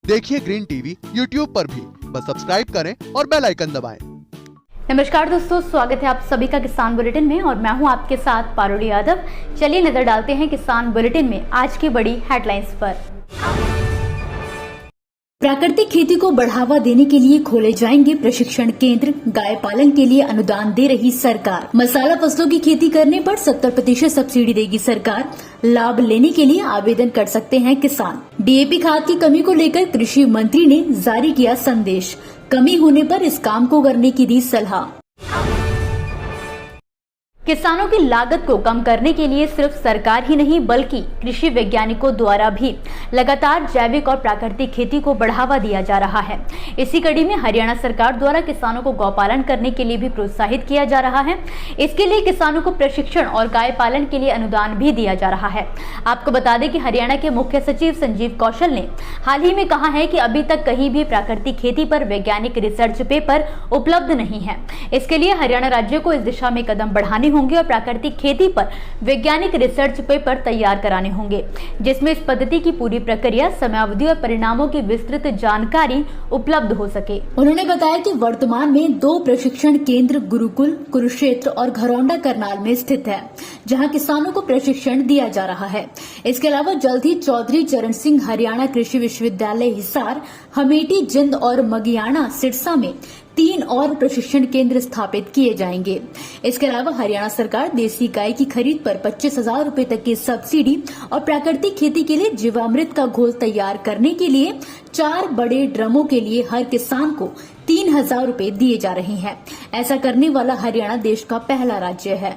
देखिए green TV YouTube पर भी, बस सब्सक्राइब करें और बेल आइकन दबाएं। नमस्कार दोस्तों, स्वागत है आप सभी का किसान बुलेटिन में और मैं हूं आपके साथ पारुली यादव। चलिए नजर डालते हैं किसान बुलेटिन में आज की बड़ी हेडलाइंस पर। प्राकृतिक खेती को बढ़ावा देने के लिए खोले जाएंगे प्रशिक्षण केंद्र। गाय पालन के लिए अनुदान दे रही सरकार। मसाला फसलों की खेती करने पर 70% सब्सिडी देगी सरकार। लाभ लेने के लिए आवेदन कर सकते हैं किसान। डीएपी खाद की कमी को लेकर कृषि मंत्री ने जारी किया संदेश। कमी होने पर इस काम को करने की दी सलाह। किसानों की लागत को कम करने के लिए सिर्फ सरकार ही नहीं बल्कि कृषि वैज्ञानिकों द्वारा भी लगातार जैविक और प्राकृतिक खेती को बढ़ावा दिया जा रहा है। इसी कड़ी में हरियाणा सरकार द्वारा किसानों को गौपालन करने के लिए भी प्रोत्साहित किया जा रहा है। इसके लिए किसानों को प्रशिक्षण और गाय पालन के लिए अनुदान भी दिया जा रहा है। आपको बता दें कि हरियाणा के मुख्य सचिव संजीव कौशल ने हाल ही में कहा है कि अभी तक कहीं भी प्राकृतिक खेती पर वैज्ञानिक रिसर्च पेपर उपलब्ध नहीं है। इसके लिए हरियाणा राज्य को इस दिशा में कदम बढ़ाने होंगे और प्राकृतिक खेती पर वैज्ञानिक रिसर्च पेपर तैयार कराने होंगे, जिसमें इस पद्धति की पूरी प्रक्रिया, समयावधि और परिणामों की विस्तृत जानकारी उपलब्ध हो सके। उन्होंने बताया कि वर्तमान में 2 प्रशिक्षण केंद्र गुरुकुल, कुरुक्षेत्र और घरौंडा करनाल में स्थित है, जहां किसानों को प्रशिक्षण दिया जा रहा है। इसके अलावा जल्द ही चौधरी चरण सिंह हरियाणा कृषि विश्वविद्यालय हिसार, हमेटी, जिंद और मगियाना सिरसा में 3 और प्रशिक्षण केंद्र स्थापित किए जाएंगे। इसके अलावा हरियाणा सरकार देसी गाय की खरीद पर 25,000 रूपए तक की सब्सिडी और प्राकृतिक खेती के लिए जीवामृत का घोल तैयार करने के लिए 4 बड़े ड्रमों के लिए हर किसान को 3,000 रूपए दिए जा रहे हैं। ऐसा करने वाला हरियाणा देश का पहला राज्य है।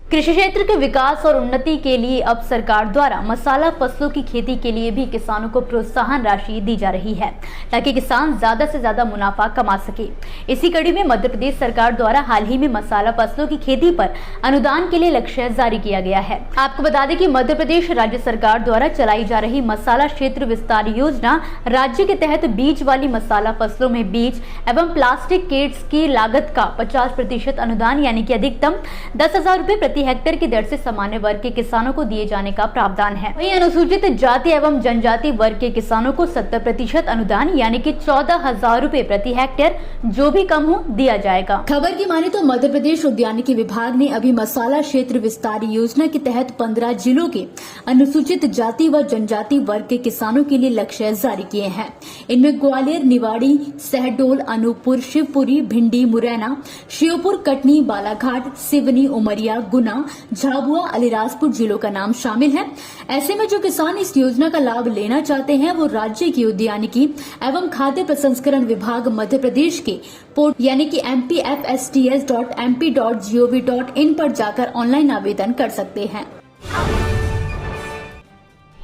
कृषि क्षेत्र के विकास और उन्नति के लिए अब सरकार द्वारा मसाला फसलों की खेती के लिए भी किसानों को प्रोत्साहन राशि दी जा रही है, ताकि किसान ज्यादा से ज्यादा मुनाफा कमा सके। इसी कड़ी में मध्य प्रदेश सरकार द्वारा हाल ही में मसाला फसलों की खेती पर अनुदान के लिए लक्ष्य जारी किया गया है। आपको बता दें कि मध्य प्रदेश राज्य सरकार द्वारा चलाई जा रही मसाला क्षेत्र विस्तार योजना राज्य के तहत बीज वाली मसाला फसलों में बीज एवं प्लास्टिक किट्स की लागत का 50% अनुदान यानी कि अधिकतम 10,000 रूपए प्रति हेक्टेयर की दर से सामान्य वर्ग के किसानों को दिए जाने का प्रावधान है। वहीं अनुसूचित जाति एवं जनजाति वर्ग के किसानों को 70% अनुदान यानी कि 14,000 रूपए प्रति हेक्टेयर जो भी कम हो दिया जाएगा। खबर की माने तो मध्य प्रदेश उद्यानिकी विभाग ने अभी मसाला क्षेत्र विस्तार योजना के तहत 15 जिलों के अनुसूचित जाति व जनजाति वर्ग के किसानों के लिए लक्ष्य जारी किए हैं। इनमें ग्वालियर, निवाड़ी, शहडोल, अनूपपुर, शिवपुरी, भिंडी, मुरैना, श्योपुर, कटनी, बालाघाट, सिवनी, उमरिया, गुना, झाबुआ, अलीराजपुर जिलों का नाम शामिल है। ऐसे में जो किसान इस योजना का लाभ लेना चाहते हैं वो राज्य की उद्यानिकी एवं खाद्य प्रसंस्करण विभाग मध्य प्रदेश के पोर्टल यानी कि mpfsts.mp.gov.in पर जाकर ऑनलाइन आवेदन कर सकते हैं।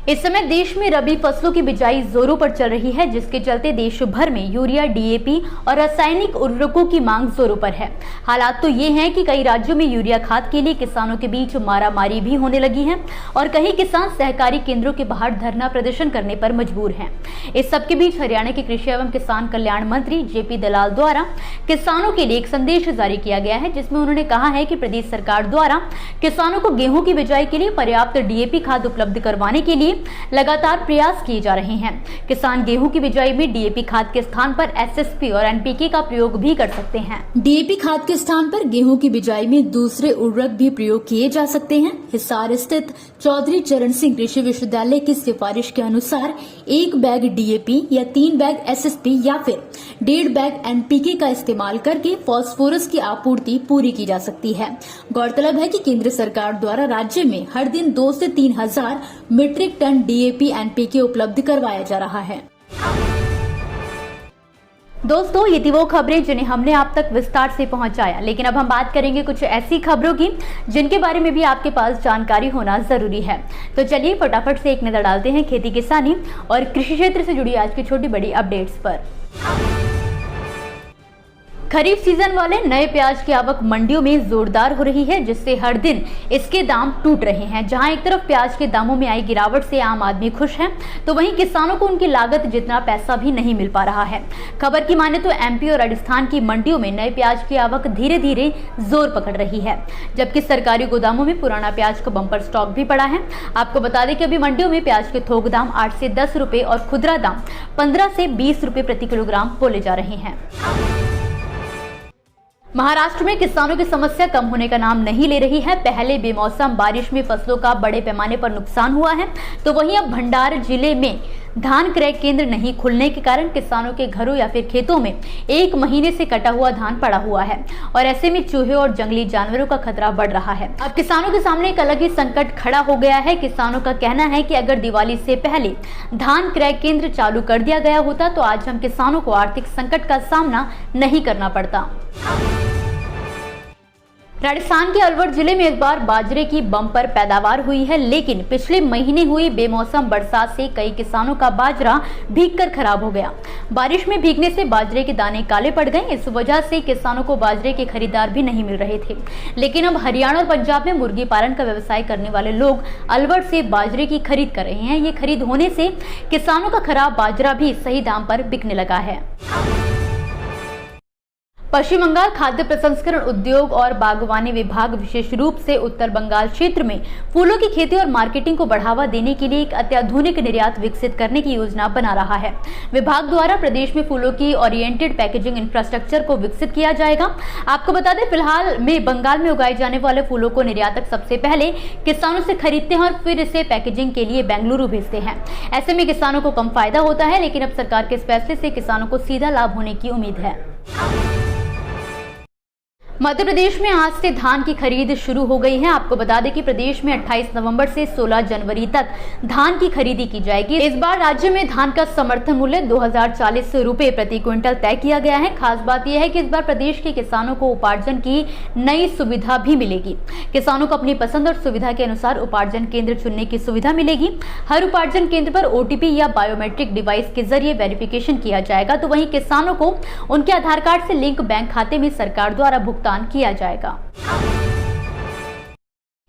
इस समय देश में रबी फसलों की बिजाई जोरों पर चल रही है, जिसके चलते देश भर में यूरिया, डीएपी और रासायनिक उर्वरकों की मांग जोरों पर है। हालात तो ये हैं कि कई राज्यों में यूरिया खाद के लिए किसानों के बीच मारामारी भी होने लगी है और कई किसान सहकारी केंद्रों के बाहर धरना प्रदर्शन करने पर मजबूर हैं। इस सबके बीच हरियाणा के कृषि एवं किसान कल्याण मंत्री जेपी दलाल द्वारा किसानों के लिए एक संदेश जारी किया गया है, जिसमें उन्होंने कहा है कि प्रदेश सरकार द्वारा किसानों को गेहूं की बिजाई के लिए पर्याप्त डीएपी खाद उपलब्ध करवाने के लिए लगातार प्रयास किए जा रहे हैं। किसान गेहूं की बिजाई में डीएपी खाद के स्थान पर एसएसपी और एनपीके का प्रयोग भी कर सकते हैं। डीएपी खाद के स्थान पर गेहूं की बिजाई में दूसरे उर्वरक भी प्रयोग किए जा सकते हैं। हिसार स्थित चौधरी चरण सिंह कृषि विश्वविद्यालय की सिफारिश के अनुसार 1 बैग डीएपी या 3 बैग एसएसपी या फिर 1.5 बैग एनपीके का इस्तेमाल करके फास्फोरस की आपूर्ति पूरी की जा सकती है। गौरतलब है कि केंद्र सरकार द्वारा राज्य में हर दिन 2 से 3 हजार मीट्रिक टन डीएपी एनपीके उपलब्ध करवाया जा रहा है। दोस्तों, ये थी वो खबरें जिन्हें हमने आप तक विस्तार से पहुंचाया, लेकिन अब हम बात करेंगे कुछ ऐसी खबरों की जिनके बारे में भी आपके पास जानकारी होना जरूरी है। तो चलिए फटाफट से एक नजर डालते हैं खेती किसानी और कृषि क्षेत्र से जुड़ी आज की छोटी बड़ी अपडेट्स पर। खरीफ सीजन वाले नए प्याज की आवक मंडियों में जोरदार हो रही है, जिससे हर दिन इसके दाम टूट रहे हैं। जहां एक तरफ प्याज के दामों में आई गिरावट से आम आदमी खुश है, तो वहीं किसानों को उनकी लागत जितना पैसा भी नहीं मिल पा रहा है। खबर की माने तो एमपी और राजस्थान की मंडियों में नए प्याज की आवक धीरे धीरे जोर पकड़ रही है, जबकि सरकारी गोदामों में पुराना प्याज का बम्पर स्टॉक भी पड़ा है। आपको बता दें कि अभी मंडियों में प्याज के थोक दाम 8 से 10 रुपए और खुदरा दाम 15 से 20 रुपए प्रति किलोग्राम बोले जा रहे हैं। महाराष्ट्र में किसानों की समस्या कम होने का नाम नहीं ले रही है। पहले बेमौसम बारिश में फसलों का बड़े पैमाने पर नुकसान हुआ है, तो वहीं अब भंडार जिले में धान क्रय केंद्र नहीं खुलने के कारण किसानों के घरों या फिर खेतों में 1 महीने से कटा हुआ धान पड़ा हुआ है और ऐसे में चूहे और जंगली जानवरों का खतरा बढ़ रहा है। अब किसानों के सामने एक अलग ही संकट खड़ा हो गया है। किसानों का कहना है कि अगर दिवाली से पहले धान क्रय केंद्र चालू कर दिया गया होता तो आज हम किसानों को आर्थिक संकट का सामना नहीं करना पड़ता। राजस्थान के अलवर जिले में इस बार बाजरे की बम्पर पैदावार हुई है, लेकिन पिछले महीने हुई बेमौसम बरसात से कई किसानों का बाजरा भीगकर खराब हो गया। बारिश में भीगने से बाजरे के दाने काले पड़ गए। इस वजह से किसानों को बाजरे के खरीदार भी नहीं मिल रहे थे। लेकिन अब हरियाणा और पंजाब में मुर्गी पालन का व्यवसाय करने वाले लोग अलवर से बाजरे की खरीद कर रहे हैं। ये खरीद होने से किसानों का खराब बाजरा भी सही दाम पर बिकने लगा है। पश्चिम बंगाल खाद्य प्रसंस्करण उद्योग और बागवानी विभाग विशेष रूप से उत्तर बंगाल क्षेत्र में फूलों की खेती और मार्केटिंग को बढ़ावा देने के लिए एक अत्याधुनिक निर्यात विकसित करने की योजना बना रहा है। विभाग द्वारा प्रदेश में फूलों की ओरिएंटेड पैकेजिंग इंफ्रास्ट्रक्चर को विकसित किया जाएगा। आपको बता दें, फिलहाल में बंगाल में उगाए जाने वाले फूलों को निर्यातक सबसे पहले किसानों से खरीदते हैं और फिर इसे पैकेजिंग के लिए बेंगलुरु भेजते हैं। ऐसे में किसानों को कम फायदा होता है, लेकिन अब सरकार के इस फैसले से किसानों को सीधा लाभ होने की उम्मीद है। मध्य प्रदेश में आज से धान की खरीद शुरू हो गई है। आपको बता दें कि प्रदेश में 28 नवंबर से 16 जनवरी तक धान की खरीदी की जाएगी। इस बार राज्य में धान का समर्थन मूल्य 2040 रुपए प्रति क्विंटल तय किया गया है। खास बात यह है कि इस बार प्रदेश के किसानों को उपार्जन की नई सुविधा भी मिलेगी। किसानों को अपनी पसंद और सुविधा के अनुसार उपार्जन केंद्र चुनने की सुविधा मिलेगी। हर उपार्जन केंद्र पर OTP या बायोमेट्रिक डिवाइस के जरिए वेरिफिकेशन किया जाएगा, तो वहीं किसानों को उनके आधार कार्ड से लिंक बैंक खाते में सरकार द्वारा भुगतान किया जाएगा।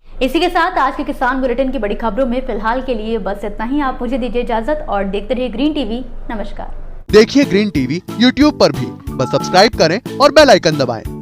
इसी के साथ आज के किसान बुलेटिन की बड़ी खबरों में फिलहाल के लिए बस इतना ही। आप मुझे दीजिए इजाजत और देखते रहिए ग्रीन टीवी। नमस्कार। देखिए ग्रीन टीवी YouTube पर भी, बस सब्सक्राइब करें और बेल आइकन दबाएं।